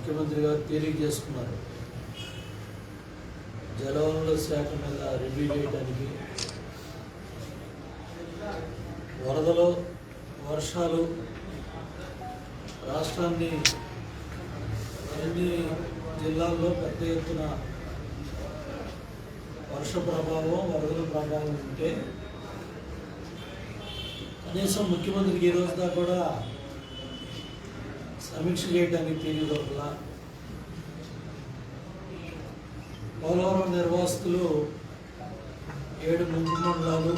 ముఖ్యమంత్రి గారు తీరిక చేసుకున్నారు. జలవనరుల శాఖ మీద రివ్యూ చేయడానికి, వరదలు, వర్షాలు రాష్ట్రాన్ని అన్ని జిల్లాల్లో పెద్ద ఎత్తున వర్ష ప్రభావం, వరదల ప్రభావం ఉంటే కనీసం ముఖ్యమంత్రికి ఈ రోజు దాకా కూడా సమీక్ష చేయడానికి తీరు దొరకలా. పోలవరం నిర్వాసితులు 7 ముంపు మండలాలు,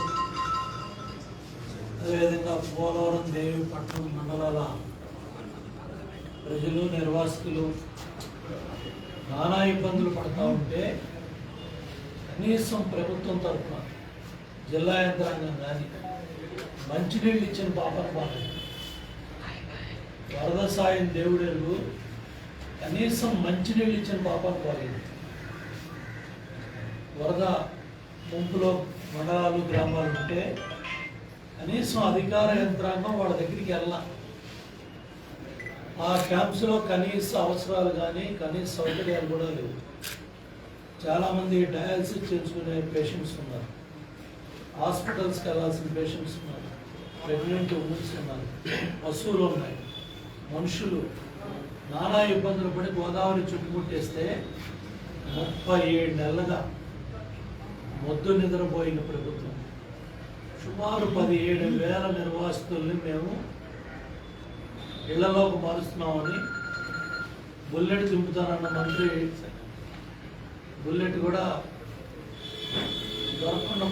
అదేవిధంగా పోలవరం దేవీపట్నం మండలాల ప్రజలు, నిర్వాసితులు నానా ఇబ్బందులు పడుతూ ఉంటే కనీసం ప్రభుత్వం తరఫున జిల్లా యంత్రాంగం కానీ మంచినీళ్ళు ఇచ్చిన పాపన బాలేదు. వరద సాయం దేవుడెరుగు, కనీసం మంచినీళ్ళు ఇచ్చిన పాపన బాలేదు. వరద ముంపులో మండలాలు, గ్రామాలు ఉంటే కనీసం అధికార యంత్రాంగం వాళ్ళ దగ్గరికి వెళ్ళాల. ఆ క్యాంప్స్లో కనీస అవసరాలు కానీ కనీస సౌకర్యాలు కూడా లేవు. చాలామంది డయాలసిస్ చేసుకునే పేషెంట్స్ ఉన్నారు, హాస్పిటల్స్కి వెళ్ళాల్సిన పేషెంట్స్ ఉన్నారు, ప్రెగ్నెంట్ ఉమెన్స్ ఉన్నారు, పశువులు ఉన్నాయి, మనుషులు నానా ఇబ్బందులు పడి గోదావరి చుట్టుముట్టేస్తే 37 నెలలుగా మొద్దు నిద్రపోయిన ప్రభుత్వం సుమారు 17,000 నిర్వాసితుల్ని మేము ఇళ్లలోకి మారుస్తున్నామని బుల్లెట్ దింపుతానన్న మంత్రి బుల్లెట్ కూడా దొరకకుండా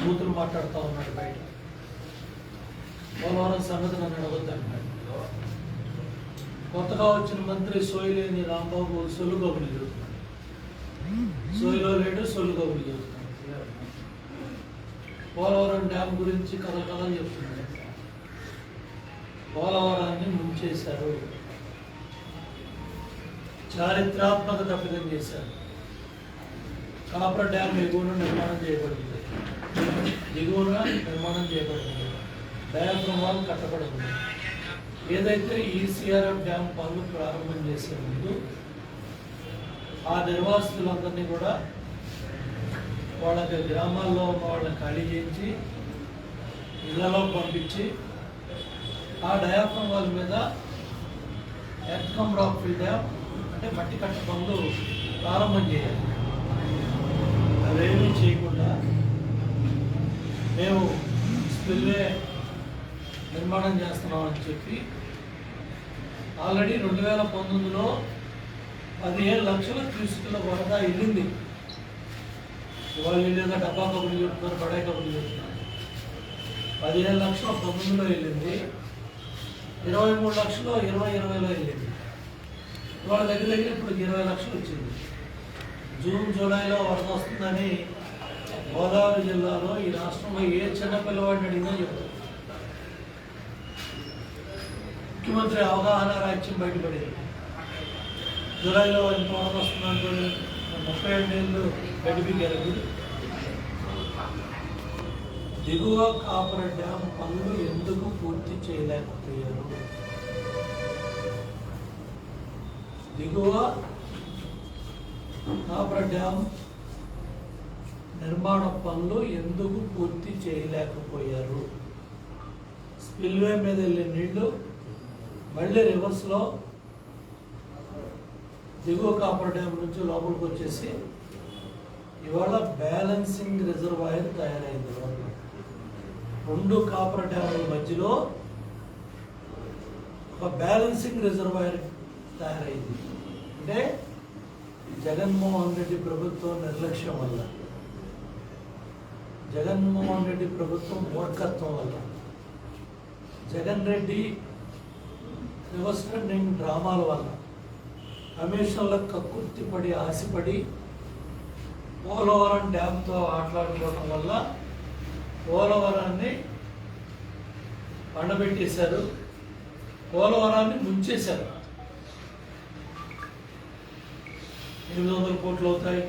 కూతురు మాట్లాడుతూ ఉన్నాడు బయట. పోలవరం సంగతి నన్ను అడగొద్దంటాడు. కొత్తగా వచ్చిన మంత్రి సోయిలేని రాంబాబు సొల్లు కబుర్లు చెబుతున్నాడు. సోయిలో లేడు, సొల్లు కబుర్లు చెబుతున్నాడు. పోలవరం డ్యామ్ గురించి కథలు చెప్తున్నాడు. పోలవరాన్ని ముంచేశారు, చారిత్రాత్మక తప్పిదం చేశారు. కాపర్ డ్యామ్ ఎగువన నిర్మాణం చేయబడింది, దిగువన నిర్మాణం చేయబడింది, డయాఫ్రమ్ వాల్ కట్టబడింది. ఏదైతే ఈసీఆర్ఎఫ్ డ్యామ్ పనులు ప్రారంభం చేసే ముందు ఆ నిర్వాసితులందరినీ కూడా వాళ్ళకి గ్రామాల్లో ఉన్న వాళ్ళని ఖాళీ చేయించి ఇళ్లలో పంపించి ఆ డయాఫ్రమ్ వాల్ మీద earth cum rock fill dam అంటే మట్టి కట్ట పనులు ప్రారంభం చేయాలి. అవేమీ చేయకుండా మేము స్పిల్వే నిర్మాణం చేస్తున్నామని చెప్పి ఆల్రెడీ 2019లో 15 లక్షల క్యూసెక్కుల వరద వెళ్ళింది. ఇవాళ వెళ్ళేదా డబ్బా కబుర్లు చెప్తున్నారు, బడాయి కబుర్లు చెప్తున్నారు. 15 లక్షలు 19లో వెళ్ళింది, 23 లక్షలు 2020లో వెళ్ళింది. వాళ్ళ దగ్గర ఇప్పుడు 20 లక్షలు వచ్చింది. జూన్ జూలైలో వరద వస్తుందని గోదావరి జిల్లాలో ఈ రాష్ట్రంలో ఏ చిన్న పిల్లవాడిని అడిగినా చెప్తారు. ముఖ్యమంత్రి అవగాహన రాజ్యం బయటపడింది. జూలైలో ఎంత వరద వస్తుందంటే 37 ఏళ్ళు గడిపిగారు. దిగువ కాపర్ డ్యామ్ పనులు ఎందుకు పూర్తి చేయలేకపోయారు? దిగువ కాపర్ డ్యామ్ నిర్మాణ పనులు ఎందుకు పూర్తి చేయలేకపోయారు? స్పిల్వే మీద వెళ్ళే నీళ్లు మళ్ళీ రివర్స్లో దిగువ కాపర్ డ్యామ్ నుంచి లోపలికి వచ్చేసి ఇవాళ బ్యాలెన్సింగ్ రిజర్వాయర్ తయారైంది. 2 కాపర్ డ్యాముల మధ్యలో ఒక బ్యాలెన్సింగ్ రిజర్వాయర్ తయారైంది. అంటే జగన్మోహన్ రెడ్డి ప్రభుత్వం నిర్లక్ష్యం వల్ల, జగన్మోహన్ రెడ్డి ప్రభుత్వం మూర్ఖత్వం వల్ల, జగన్ రెడ్డి రివర్స్ ట్రెండింగ్ డ్రామాల వల్ల, కమిషన్లకు కక్కుర్తిపడి ఆశపడి పోలవరం డ్యామ్తో ఆటలాడుకోవడం వల్ల పోలవరాన్ని పండబెట్టేశారు, పోలవరాన్ని ముంచేశారు. 800 కోట్లు అవుతాయి,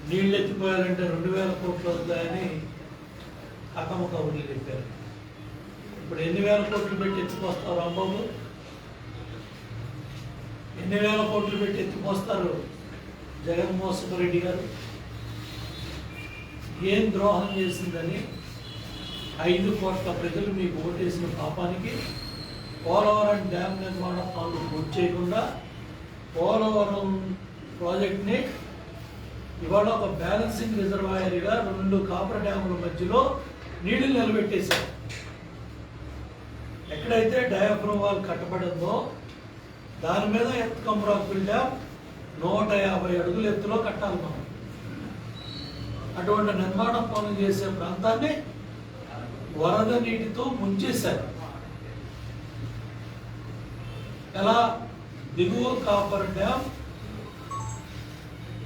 నీళ్ళు ఎత్తిపోయాలంటే 2000 కోట్లు అవుతాయని అకమ్మ కబుర్లు చెప్పారు. ఇప్పుడు ఎన్ని వేల కోట్లు పెట్టి ఎత్తుకొస్తారు రాంబాబు? ఎన్ని వేల కోట్లు పెట్టి ఎత్తిపోస్తారు జగన్మోహన్ రెడ్డి గారు. ఏం ద్రోహం చేసిందని 5 కోట్ల ప్రజలు మీకు ఓటేసిన పాపానికి పోలవరం డ్యామ్ నిర్మాణ పనులు పూర్తి చేయకుండా పోలవరం ప్రాజెక్ట్ని ఇవాళ ఒక బ్యాలెన్సింగ్ రిజర్వాయర్గా 2 కాపర్ డ్యాముల మధ్యలో నీళ్లు నిలబెట్టేశారు. ఎక్కడైతే డయాఫ్రమ్ వాల్ కట్టబడిందో దాని మీద ఎత్కమ్ రాక్విల్ డ్యామ్ 150 అడుగుల ఎత్తులో కట్టాలి మనం. అటువంటి నిర్మాణ పనులు చేసే ప్రాంతాన్ని వరద నీటితో ముంచేశారు. ఎలా? దిగువ కాపర్ డ్యామ్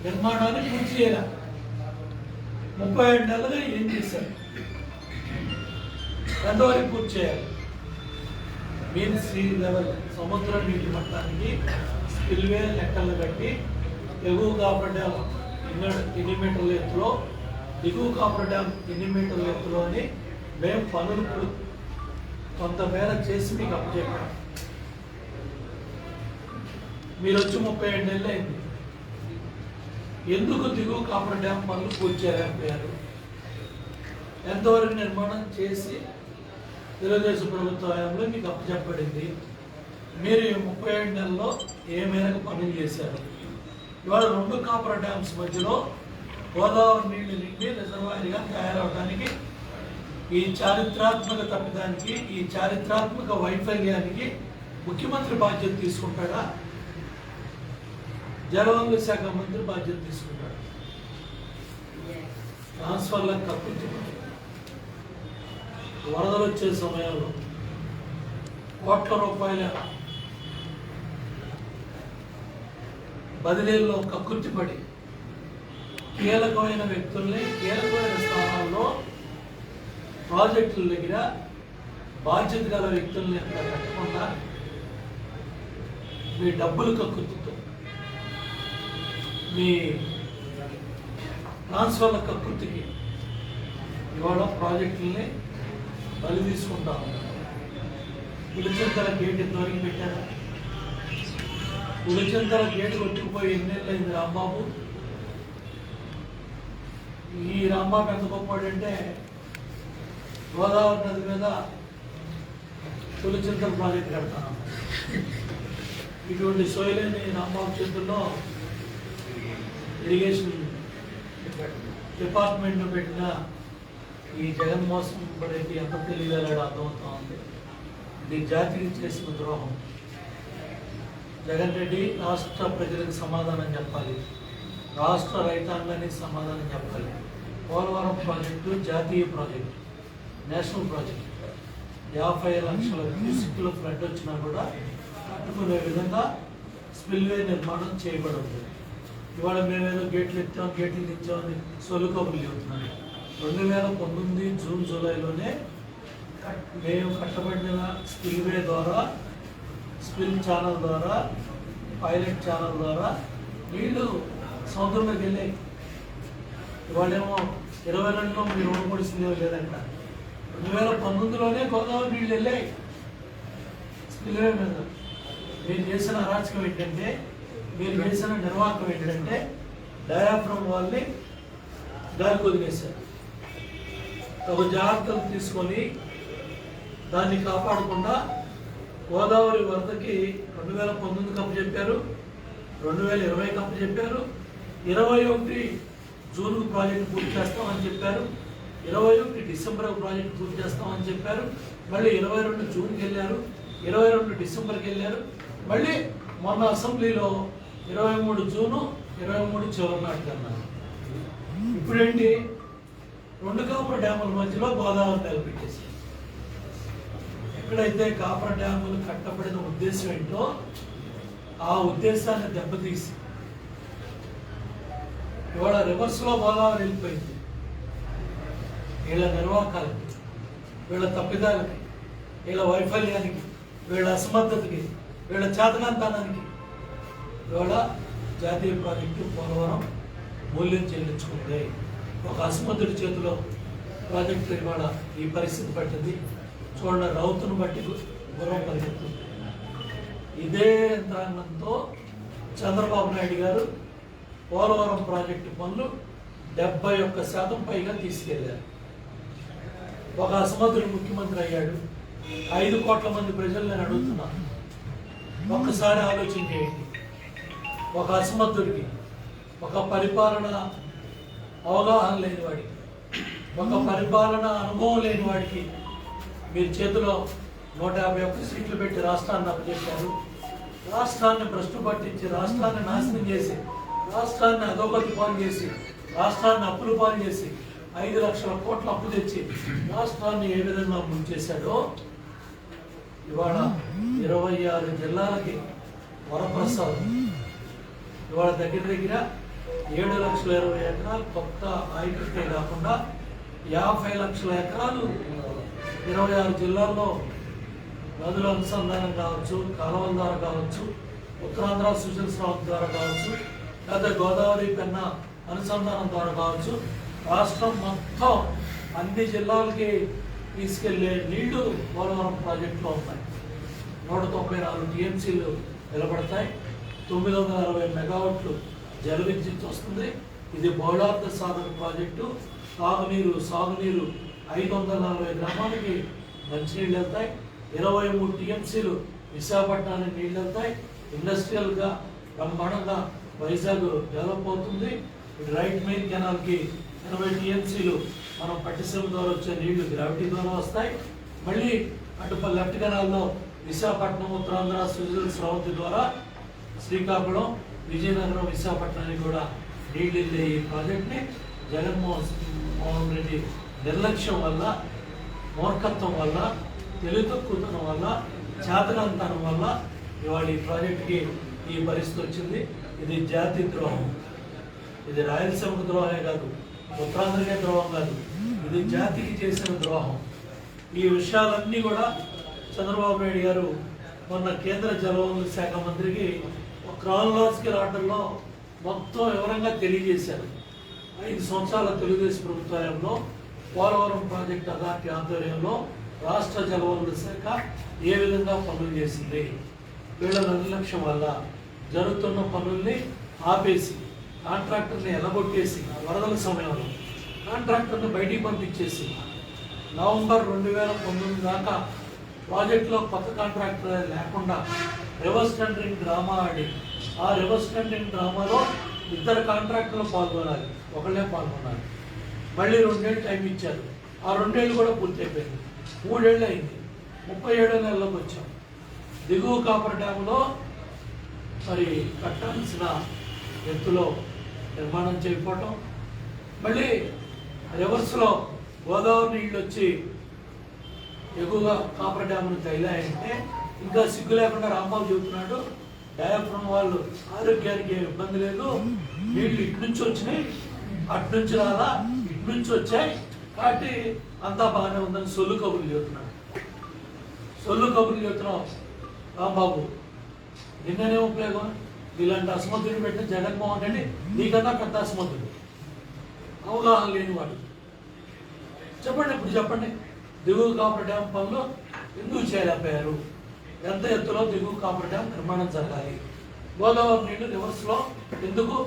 నిర్మాణాన్ని పూర్తి చేయాలి. 37 నెలలుగా ఏం చేశారు? ఎంతవరకు పూర్తి చేయాలి? మీన్ సీ లెవెల్ సముద్ర నీటి మట్టానికి స్పిల్వే లెక్కలు కట్టి ఎగువ కాపర్ డ్యామ్ ఎన్ని మీటర్ల ఎత్తులో, దిగువ కాపర్ డ్యామ్ ఎన్ని మీటర్ల ఎత్తులో అని మేము పనులు కొంతమేర చేసి మీకు అప్పచెప్పాం. మీరు వచ్చి 37 నెలలు అయింది. ఎందుకు దిగువ కాపర్ డ్యామ్ పనులు పూర్తి చేయలేకపోయారు? ఎంతవరకు నిర్మాణం చేసి తెలుగుదేశం ప్రభుత్వ హయాంలో మీకు అప్పచెప్పబడింది? మీరు ఈ 37 నెలల్లో ఏ మేరకు పనులు చేశారు? ఇవాళ 2 కాపర్ డ్యామ్స్ మధ్యలో గోదావరి నీళ్లు నిండి రిజర్వాయర్గా తయారవడానికి ఈ చారిత్రాత్మక తప్పిదానికి, ఈ చారిత్రాత్మక వైఫల్యానికి ముఖ్యమంత్రి బాధ్యత తీసుకుంటాడా? జలవనరుల శాఖ మంత్రి బాధ్యత తీసుకుంటాడు. ట్రాన్స్ఫర్లకు కక్కుర్తి వరదలు వచ్చే సమయంలో కోట్ల రూపాయల బదిలీల్లో కక్కుర్తిపడి కీలకమైన వ్యక్తుల్ని కీలకమైన స్థానాల్లో ప్రాజెక్టుల దగ్గర బాధ్యత గల వ్యక్తుల్ని అక్కడ పెట్టకుండా మీ డబ్బులు కక్కుర్తితో, మీ ట్రాన్స్ఫర్ల కక్కుర్తికి ఇవాళ ప్రాజెక్టుల్ని బలి తీసుకుంటాం. పులిచింతల గేట్ ఇంతవరకు పెట్టారు. పులిచింతల గేటు కొట్టుకుపోయి ఎన్నేళ్ళైంది రాంబాబు. ఈ రాంబాబు ఎంత గొప్పవాడంటే గోదావరి నది మీద పులిచింతల ప్రాజెక్ట్ కడతాను. ఇటువంటి సోయలేని రాంబాబు చేతుల్లో ఇరిగేషన్ డిపార్ట్మెంట్ పెట్టిన ఈ జగన్మోహన్ రెడ్డి ఎంత తెలియగలడో అర్థమవుతా ఉంది. ఇది జాతికి చేసిన ద్రోహం. జగన్ రెడ్డి రాష్ట్ర ప్రజలకు సమాధానం చెప్పాలి, రాష్ట్ర రైతాంగానికి సమాధానం చెప్పాలి. పోలవరం ప్రాజెక్టు జాతీయ ప్రాజెక్టు, నేషనల్ ప్రాజెక్టు. 50 లక్షల క్యూసెక్ల ఫ్లడ్ వచ్చినా కూడా కట్టుకునే విధంగా స్పిల్వే నిర్మాణం చేయబడింది. ఇవాళ మేమేదో గేట్లు తెచ్చామని సొల్లు కబుర్లు చెబుతున్నాను. 2019 జూన్ జూలైలోనే మేము కట్టబడిన స్పిల్వే ద్వారా, స్పిల్ ఛానల్ ద్వారా, పైలట్ ఛానల్ ద్వారా నీళ్లు సముద్రంలోకి వెళ్ళాయి. ఇవాళేమో 22లో మీరు ఓడపడిసిందే లేదంట. 2019లోనే గోదావరి నీళ్ళు వెళ్ళాయి స్పిల్వే మీద. మీరు చేసిన అరాచకం ఏంటంటే, మీరు చేసిన నిర్వాహకం ఏంటంటే డయాఫ్రమ్ వాళ్ళని దానికి వదిలేశారు. ఒక జాగ్రత్తలు తీసుకొని దాన్ని కాపాడకుండా గోదావరి వరదకి 2019 కప్పు చెప్పారు, 2020 కప్పు చెప్పారు, 21 జూన్కు ప్రాజెక్టు పూర్తి చేస్తామని చెప్పారు, 21 డిసెంబర్కు ప్రాజెక్టు పూర్తి చేస్తామని చెప్పారు. మళ్ళీ 22 జూన్కి వెళ్ళారు, 22 డిసెంబర్కి వెళ్ళారు. మళ్ళీ మొన్న అసెంబ్లీలో 23 జూను 23 చివరి నాటికి అన్నారు. ఇప్పుడేంటి? 2 కాపర్ డ్యాముల మధ్యలో గోదావరి నిలబెట్టేసి, ఎక్కడైతే కాపర్ డ్యాములు కట్టబడిన ఉద్దేశం ఏంటో ఆ ఉద్దేశాన్ని దెబ్బతీసి ఇవాళ రివర్స్లో గోదావరి వెళ్ళిపోయింది. వీళ్ళ నిర్వాహకాలకి, వీళ్ళ తప్పిదాలకి, వీళ్ళ వైఫల్యానికి, వీళ్ళ అసమర్థతకి, వీళ్ళ చేతనంతానానికి ఇవాళ జాతీయ ప్రాజెక్టు పోలవరం మూల్యం చెల్లించుకుంది. ఒక అసమర్థుడి చేతిలో ప్రాజెక్టు ఇవాళ ఈ పరిస్థితి పట్టింది. చూడండి, రౌతును బట్టి గుర్రం పరిగెత్తుంది. ఇదే యంత్రాంగంతో చంద్రబాబు నాయుడు గారు పోలవరం ప్రాజెక్టు పనులు 71% పైగా తీసుకెళ్లారు. ఒక అసమర్థుడు ముఖ్యమంత్రి అయ్యాడు. 5 కోట్ల మంది ప్రజలు నేను అడుగుతున్నాను, ఒక్కసారి ఆలోచన చేయండి. ఒక అసమర్థుడికి, ఒక పరిపాలన అవగాహన లేని వాడికి, ఒక పరిపాలన అనుభవం లేని వాడికి మీరు చేతిలో 151 సీట్లు పెట్టి రాష్ట్రాన్ని అప్పచెప్పారు. రాష్ట్రాన్ని భ్రష్టు పట్టించి, రాష్ట్రాన్ని నాశనం చేసి, రాష్ట్రాన్ని అధోగతి పాలు చేసి, రాష్ట్రాన్ని అప్పులు పాలు చేసి 5 లక్షల కోట్ల అప్పు తెచ్చి రాష్ట్రాన్ని ఏ విధంగా ముంచేశాడో ఇవాళ 26 జిల్లాలకి వరప్రసాదం. ఇవాళ దగ్గర 7,20,000 ఎకరాలు కొత్త ఆయకట్టే కాకుండా 50 లక్షల ఎకరాలు 26 జిల్లాల్లో నదుల అనుసంధానం కావచ్చు, కాలువల ద్వారా కావచ్చు, ఉత్తరాంధ్ర సుజల స్రావం ద్వారా కావచ్చు, లేదా గోదావరి పెన్న అనుసంధానం ద్వారా కావచ్చు, రాష్ట్రం మొత్తం అన్ని జిల్లాలకి తీసుకెళ్లే నీళ్లు పోలవరం ప్రాజెక్టులో ఉన్నాయి. 194 టీఎంసీలు నిలబడతాయి. 960 మెగావాట్లు జల విద్యుత్ వస్తుంది. ఇది బహుళార్థ సాధన ప్రాజెక్టు. సాగునీరు 540 గ్రామాలకి మంచినీళ్ళు వెళ్తాయి. 23 టీఎంసీలు విశాఖపట్నానికి నీళ్ళు వెళ్తాయి. ఇండస్ట్రియల్గా బ్రహ్మాండంగా వైజాగ్ డెవలప్ అవుతుంది. రైట్ మెయిన్ కెనాల్కి 80 టీఎంసీలు మనం పట్టిసీమ ద్వారా వచ్చే నీళ్లు గ్రావిటీ ద్వారా వస్తాయి. మళ్ళీ అటు లెఫ్ట్ కెనాల్లో విశాఖపట్నం, ఉత్తరాంధ్ర సుజల స్రవంతి ద్వారా శ్రీకాకుళం, విజయనగరం, విశాఖపట్నానికి కూడా నీళ్ళు వెళ్ళే ఈ ప్రాజెక్ట్ని జగన్మోహన్ రెడ్డి నిర్లక్ష్యం వల్ల, మూర్ఖత్వం వల్ల, తెలివితక్కువతనం వల్ల, చేతనంతనం వల్ల ఇవాళ ఈ ప్రాజెక్టుకి ఈ పరిస్థితి వచ్చింది. ఇది జాతి ద్రోహం. ఇది రాయలసీమకు ద్రోహమే కాదు, ఉత్తరాంధ్రకే ద్రోహం కాదు, ఇది జాతికి చేసిన ద్రోహం. ఈ విషయాలన్నీ కూడా చంద్రబాబు నాయుడు గారు మొన్న కేంద్ర జలవనరుల శాఖ మంత్రికి ఒక క్రానలాజికల్ ఆర్డర్లో మొత్తం వివరంగా తెలియజేశారు. 5 సంవత్సరాల తెలుగుదేశం ప్రభుత్వంలో పోలవరం ప్రాజెక్టు అథారిటీ ఆధ్వర్యంలో రాష్ట్ర జలవనరుల శాఖ ఏ విధంగా పనులు చేసింది, వీళ్ళ నిర్లక్ష్యం వల్ల జరుగుతున్న పనుల్ని ఆపేసి, కాంట్రాక్టర్ని ఎలగొట్టేసి, వరదల సమయంలో కాంట్రాక్టర్ని బయటికి పంపించేసి, నవంబర్ 2019 దాకా ప్రాజెక్టులో కొత్త కాంట్రాక్టర్ లేకుండా రివర్స్ టెండరింగ్ డ్రామా ఆడి, ఆ రివర్స్ టెండరింగ్ డ్రామాలో 2 కాంట్రాక్టర్లు పాల్గొనాలి, ఒకళ్ళే పాల్గొనాలి. మళ్ళీ 2 ఏళ్ళు టైం ఇచ్చారు. ఆ 2 ఏళ్ళు కూడా పూర్తయిపోయింది. 3 ఏళ్ళు అయింది. 37 నెలలకు వచ్చాం. దిగువ కాపర్ డ్యాంలో మరి కట్టాల్సిన ఎత్తులో నిర్మాణం చేయకపోవటం, మళ్ళీ రివర్స్లో గోదావరి నీళ్ళు వచ్చి ఎగువగా కాపర్ డ్యామ్ను తగిలాయంటే ఇంకా సిగ్గు లేకుండా రాంబాబు చెబుతున్నాడు, డయాఫ్రమ్ వాళ్ళు ఆరోగ్యానికి ఇబ్బంది లేదు, నీళ్ళు ఇటు నుంచి వచ్చినాయి, అటు నుంచి రాలా, ఇటు నుంచి వచ్చాయి కాబట్టి అంతా బాగానే ఉందని సొల్లు కబుర్లు చెబుతున్నాడు. సొల్లు కబుర్లు చెబుతున్నావు రాంబాబు, నిన్ననే ఉపయోగం. ఇలాంటి అసమర్థులు పెట్టిన జగన్మోహన్ రెడ్డి నీకన్నా పెద్ద అసమర్థుడు, అవగాహన లేని వాడు. చెప్పండి, ఇప్పుడు చెప్పండి, దిగువ కాపర్ డ్యామ్ పనులు ఎందుకు చేయలేకపోయారు? ఎంత ఎత్తులో దిగువ కాపర్ డ్యామ్ నిర్మాణం జరగాలి? గోదావరి నీళ్లు రివర్స్లో ఎందుకు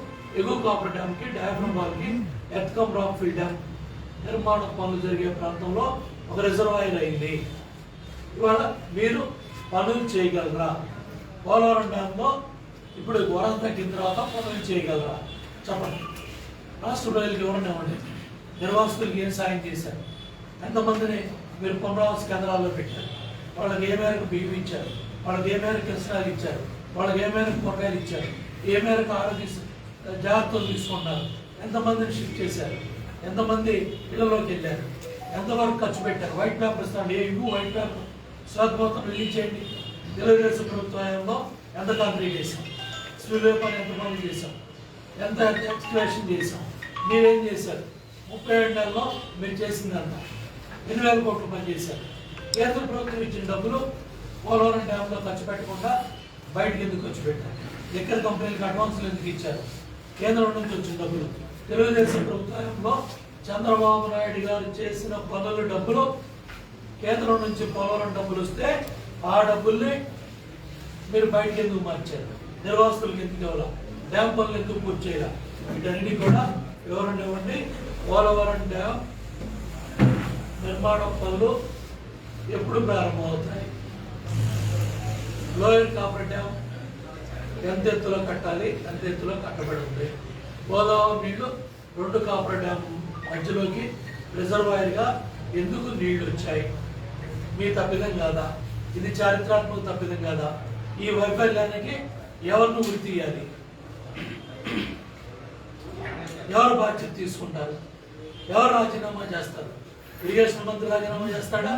ఎగువ కాపర్ డ్యామ్కి, డయాఫ్రమ్ వాల్కి, ఎర్త్కమ్ రాక్ ఫిల్ డ్యామ్ నిర్మాణ పనులు జరిగే ప్రాంతంలో ఒక రిజర్వాయర్ అయింది. ఇవాళ మీరు పనులు చేయగలరా? పోలవరం డ్యాంలో ఇప్పుడు వరద తగ్గిన తర్వాత పనులు చేయగలరా? చెప్పండి. రాష్ట్ర ప్రజలకు ఎవరన్నా ఇవ్వండి. నిర్వాసితులకు ఏం సాయం చేశారు? ఎంతమందిని మీరు పునరావాస కేంద్రాల్లో పెట్టారు? వాళ్ళకి ఏ మేరకు బియ్యం ఇచ్చారు? వాళ్ళకి ఏ మేరకు కిరసనాలు ఇచ్చారు? వాళ్ళకి ఏ మేరకు కూరగాయలు ఇచ్చారు? ఏ మేరకు ఆరోగ్య జాగ్రత్తలు తీసుకున్నారు? ఎంతమందిని షిఫ్ట్ చేశారు? ఎంతమంది ఇళ్లలోకి వెళ్ళారు? ఎంతవరకు ఖర్చు పెట్టారు? వైట్ పేపర్ ఇస్తాను, ఏ ఇవ్వు వైట్ పేపర్ శ్రద్ధమొత్తం రిలీజ్ చేయండి. తెలుగుదేశం ప్రభుత్వంలో ఎంత కంప్లీట్ చేశాం? స్పిల్వే పని ఎంత పనులు చేశాం? ఎంత ఎక్స్ప్లెనేషన్ చేశాం? మీరేం చేశారు? 37 నెలల్లో మీరు చేసిందంతా 8,000 కోట్లు పని చేశారు. కేంద్ర ప్రభుత్వం ఇచ్చిన డబ్బులు పోలవరం డ్యాంలో ఖర్చు పెట్టకుండా బయటకు ఎందుకు ఖర్చు పెట్టారు? ఎక్కడ కంపెనీలకు అడ్వాన్సులు ఎందుకు ఇచ్చారు? కేంద్రం నుంచి వచ్చిన డబ్బులు తెలుగుదేశం ప్రభుత్వంలో చంద్రబాబు నాయుడు గారు చేసిన పనుల డబ్బులు కేంద్రం నుంచి పోలవరం డబ్బులు వస్తే ఆ డబ్బుల్ని మీరు బయటకు ఎందుకు మార్చారు? నిర్వాసితులకు ఎందుకు ఇవ్వాలా, డ్యామ్ పనులు ఎందుకు పూర్తి చేయాలా, వీటన్నిటి కూడా వివరణ ఇవ్వండి. పోలవరం డ్యామ్ నిర్మాణం పనులు ఎప్పుడు ప్రారంభమవుతాయి, లోయర్ కాపర్ డ్యామ్ ఎంత ఎత్తులో కట్టాలి, ఎంత ఎత్తులో కట్టబడి ఉంది, గోదావరి నీళ్లు 2 కాపర్ డ్యామ్ మధ్యలోకి రిజర్వాయర్గా ఎందుకు నీళ్లు వచ్చాయి, మీ తప్పిదం కాదా, ఇది చారిత్రాత్మక తప్పిదం కాదా, ఈ వైఫల్యానికి ఎవరిని ఉరి తీయాలి, ఎవరు బాధ్యత తీసుకుంటారు, ఎవరు రాజీనామా చేస్తారు, ఇరిగేషన్ మంత్రి రాజీనామా చేస్తాడా,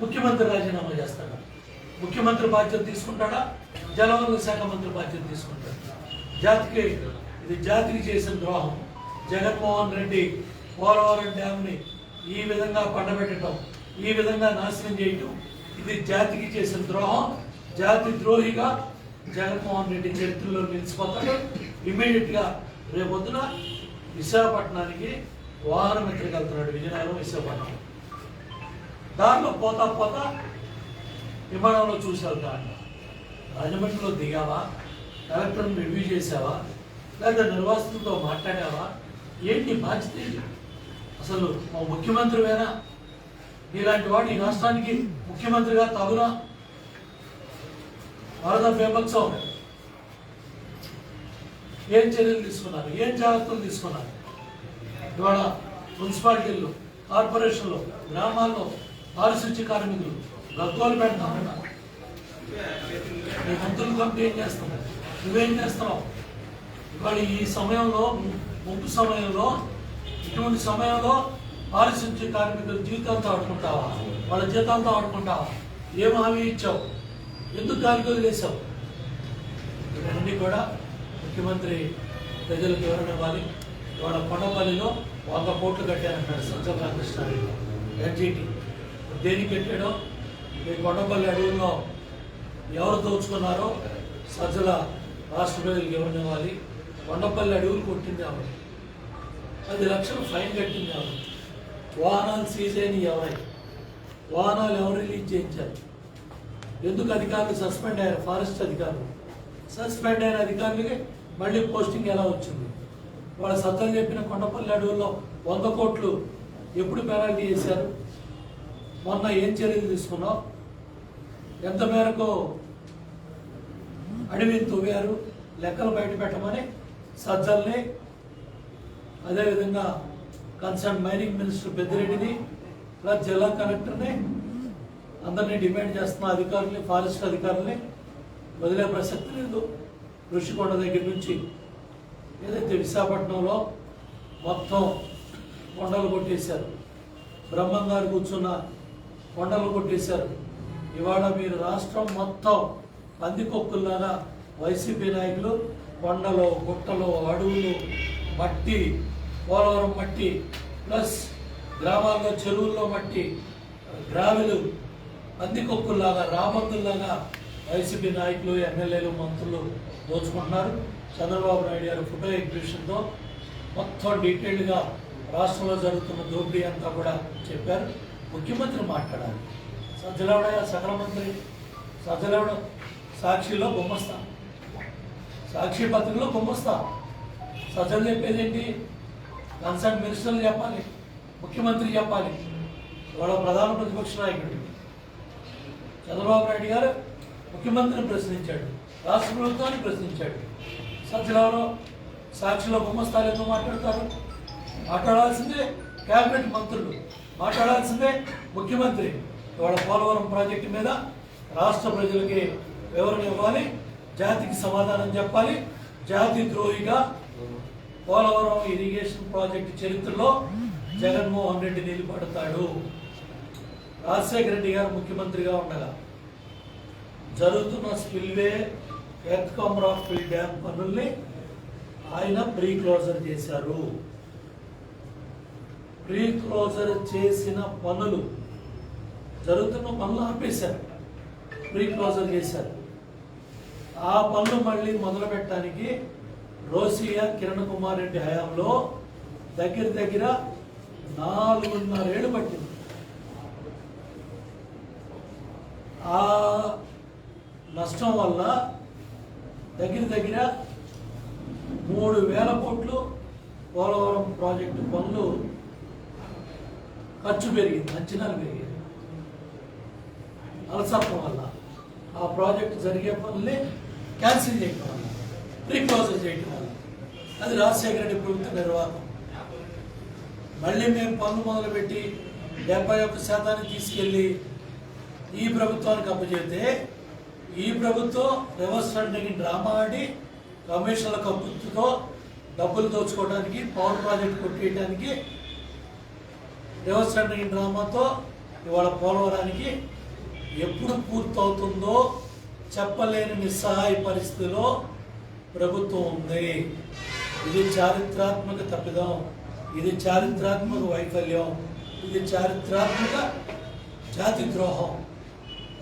ముఖ్యమంత్రి రాజీనామా చేస్తాడా, ముఖ్యమంత్రి బాధ్యత తీసుకుంటాడా, జలవనరుల శాఖ మంత్రి బాధ్యత తీసుకుంటాడు. జాతికి చేసిన ద్రోహం. జగన్మోహన్ రెడ్డి పోలవరం డ్యామ్ని ఈ విధంగా పండబెట్టడం, ఈ విధంగా నాశనం చేయటం, ఇది జాతికి చేసిన ద్రోహం. జాతి ద్రోహిగా జగన్మోహన్ రెడ్డి చరిత్రలో నిలిచిపోతాడు. ఇమ్మీడియట్గా రేపొద్దున విశాఖపట్నానికి వాహనం ఎత్తుకెళ్తున్నాడు, విజయనగరం విశాఖపట్నం. దాంట్లో పోతా విమానంలో చూసి వెళ్తాడు. రాజమండ్రిలో దిగావా, కలెక్టర్ని రివ్యూ చేసావా, లేదా నిర్వాసితులతో మాట్లాడావా, ఏంటి బాధ్యత ఏంటి? అసలు మా ముఖ్యమంత్రి వేనా? నీలాంటి వాడు ఈ రాష్ట్రానికి ముఖ్యమంత్రిగా తగునా? వరద బీభత్సం ఏం చర్యలు తీసుకున్నారు, ఏం జాగ్రత్తలు తీసుకున్నారు? ఇవాళ మున్సిపాలిటీల్లో, కార్పొరేషన్లో, గ్రామాల్లో పారిశుద్ధ్య కార్మికులు గగ్గోలు పెడతా ఉన్నారు. నీ మంత్రులు కంపెనీ ఏం చేస్తున్నావు, నువ్వేం చేస్తున్నావు? ఇవాళ ఈ సమయంలో, ముందు సమయంలో, ఇటువంటి సమయంలో పారిశుద్ధ్య కార్మికుల జీవితాలతో ఆడుకుంటావా, వాళ్ళ జీతాలతో ఆడుకుంటావా? ఏం హామీ ఇచ్చావు, ఎందుకు గాలికి వదిలేసావు? ఇవన్నీ కూడా ముఖ్యమంత్రి ప్రజలకు వివరణ ఇవ్వాలి. ఇవాళ కొండపల్లిలో 100 కోట్లు కట్టారంటాడు సజ్జల రామకృష్ణారెడ్డి ఎన్జీటీ. దేనికి కట్టాడో, ఈ కొండపల్లి అడవుల్లో ఎవరు దోచుకున్నారో సజ్జల రాష్ట్ర ప్రజలకు వివరణ ఇవ్వాలి. కొండపల్లి అడవులు కొట్టింది ఎవరు, 10 లక్షలు ఫైన్ కట్టింది ఎవరు, వాహనాలు సీజ్ అయిన ఎవరై, వాహనాలు ఎవరు రిలీజ్ చేయించారు, ఎందుకు అధికారులు సస్పెండ్ అయ్యారు, ఫారెస్ట్ అధికారులు సస్పెండ్ అయిన అధికారులకి మళ్ళీ పోస్టింగ్ ఎలా వచ్చింది? వాళ్ళ సత్యం చెప్పిన కొండపల్లి అడవుల్లో 100 కోట్లు ఎప్పుడు పెనాల్టీ చేశారు? మొన్న ఏం చర్యలు తీసుకున్నావు? ఎంత మేరకు అడవిని తవ్వారు? లెక్కలు బయట పెట్టమని సజ్జల్ని, అదేవిధంగా కన్సర్న్ మైనింగ్ మినిస్టర్ పెద్దిరెడ్డిని, ప్లస్ జిల్లా కలెక్టర్ని అందరినీ డిమాండ్ చేస్తున్న అధికారుల్ని, ఫారెస్ట్ అధికారుల్ని వదిలే ప్రసక్తి లేదు. ఋషికొండ దగ్గర నుంచి ఏదైతే విశాఖపట్నంలో మొత్తం కొండలు కొట్టేశారు, బ్రహ్మంగారు కూర్చున్న కొండలు కొట్టేశారు. ఇవాళ మీరు రాష్ట్రం మొత్తం పందికొక్కుల్లాగా వైసీపీ నాయకులు కొండలు, గుట్టలు, అడవులు, మట్టి, పోలవరం మట్టి, ప్లస్ గ్రామాల్లో చెరువుల్లో మట్టి, గ్రావిలు, పందికొక్కుల్లాగా, రాబందుల్లాగా వైసీపీ నాయకులు, ఎమ్మెల్యేలు, మంత్రులు దోచుకుంటున్నారు. చంద్రబాబు నాయుడు గారు ఫోటో ఎగ్జిబిషన్తో మొత్తం డీటెయిల్డ్గా రాష్ట్రంలో జరుగుతున్న దోపిడీ అంతా కూడా చెప్పారు. ముఖ్యమంత్రి మాట్లాడాలి. సజ్జలవడ సకల మంత్రి, సజ్జలవడ సాక్షిలో బొమ్మస్తా, సాక్షి పత్రికలో బొమ్మస్తా. సజ్జలు చెప్పేది ఏంటి? కన్సర్న్ మినిస్టర్లు చెప్పాలి, ముఖ్యమంత్రి చెప్పాలి. వాళ్ళ ప్రధాన ప్రతిపక్ష నాయకుడు చంద్రబాబు నాయుడు గారు ముఖ్యమంత్రిని ప్రశ్నించాడు, రాష్ట్ర ప్రభుత్వాన్ని ప్రశ్నించాడు. సజ్జలవడ సాక్షిలో బొమ్మస్తాలు ఎందుకు మాట్లాడతారు? మాట్లాడాల్సిందే కేబినెట్ మంత్రులు, మాట్లాడాల్సిందే ముఖ్యమంత్రి. ఇవాళ పోలవరం ప్రాజెక్టు మీద రాష్ట్ర ప్రజలకి వివరణ ఇవ్వాలి, జాతికి సమాధానం చెప్పాలి. జాతి ద్రోహిగా పోలవరం ఇరిగేషన్ ప్రాజెక్టు చరిత్రలో జగన్మోహన్ రెడ్డి నిలబడతాడు. రాజశేఖర రెడ్డి గారు ముఖ్యమంత్రిగా ఉండగా జరుగుతున్న స్పిల్వే, ఎర్త్కమ్ రాక్ ఫిల్ డ్యామ్ పనుల్ని ఆయన ప్రీ క్లోజర్ చేశారు. ప్రీ క్లోజర్ చేసిన పనులు, జరుగుతున్న పనులు ఆపేశారు, ప్రీ క్లోజర్ చేశారు. ఆ పనులు మళ్ళీ మొదలు పెట్టడానికి రోసియా కిరణ్ కుమార్ రెడ్డి హయాంలో దగ్గర 4.5 ఏళ్ళు పట్టింది. ఆ నష్టం వల్ల దగ్గర 3,000 కోట్లు పోలవరం ప్రాజెక్టు పనులు ఖర్చు పెరిగింది, అంచనాలు పెరిగింది. అలసత్వం వల్ల ఆ ప్రాజెక్టు జరిగే పనుల్ని క్యాన్సిల్ చేయటం వల్ల, ప్రీక్లోజర్ చేయటం వల్ల, అది రాజశేఖర రెడ్డి ప్రభుత్వ నిర్వాహకం. మళ్ళీ మేము పనులు మొదలుపెట్టి 71% తీసుకెళ్ళి ఈ ప్రభుత్వానికి అప్పచెబితే ఈ ప్రభుత్వం రివర్స్ ఫండింగ్ డ్రామా ఆడి కమిషన్ల కప్పుతో డబ్బులు దోచుకోవడానికి, పవర్ ప్రాజెక్ట్ కొట్టేయడానికి రివర్స్ ఫండింగ్ డ్రామాతో ఇవాళ పోలవరానికి ఎప్పుడు పూర్తవుతుందో చెప్పలేని నిస్సహాయ పరిస్థితిలో ప్రభుత్వం ఉంది. ఇది చారిత్రాత్మక తప్పిదం, ఇది చారిత్రాత్మక వైఫల్యం, ఇది చారిత్రాత్మక జాతి ద్రోహం.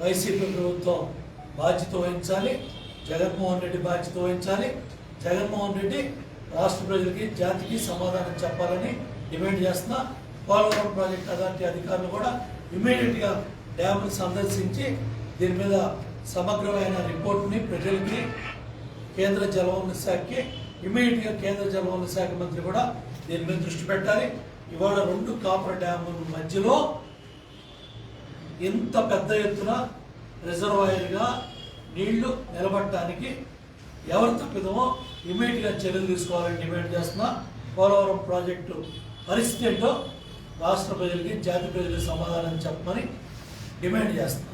వైసీపీ ప్రభుత్వం బాధ్యత వహించాలి, జగన్మోహన్ రెడ్డి బాధ్యత వహించాలి. జగన్మోహన్ రెడ్డి రాష్ట్ర ప్రజలకి, జాతికి సమాధానం చెప్పాలని డిమాండ్ చేస్తున్నా. పోలవరం ప్రాజెక్ట్ అథారిటీ అధికారులు కూడా ఇమ్మీడియట్గా డ్యామ్ను సందర్శించి దీని మీద సమగ్రమైన రిపోర్ట్ని ప్రజలకి, కేంద్ర జలవనరుల శాఖకి ఇమ్మీడియట్గా కేంద్ర జలవనరుల శాఖ మంత్రి కూడా దీని మీద దృష్టి పెట్టాలి. ఇవాళ 2 కాపర్ డ్యాముల మధ్యలో ఇంత పెద్ద ఎత్తున రిజర్వాయర్గా నీళ్లు నిలబడటానికి ఎవరు తప్పిదమో ఇమ్మీడియట్గా చర్యలు తీసుకోవాలని డిమాండ్ చేస్తున్నా. పోలవరం ప్రాజెక్టు పరిస్థితి ఏంటో రాష్ట్ర ప్రజలకి, జాతి ప్రజలకు సమాధానం చెప్పమని డిమాండ్ చేస్తున్నా.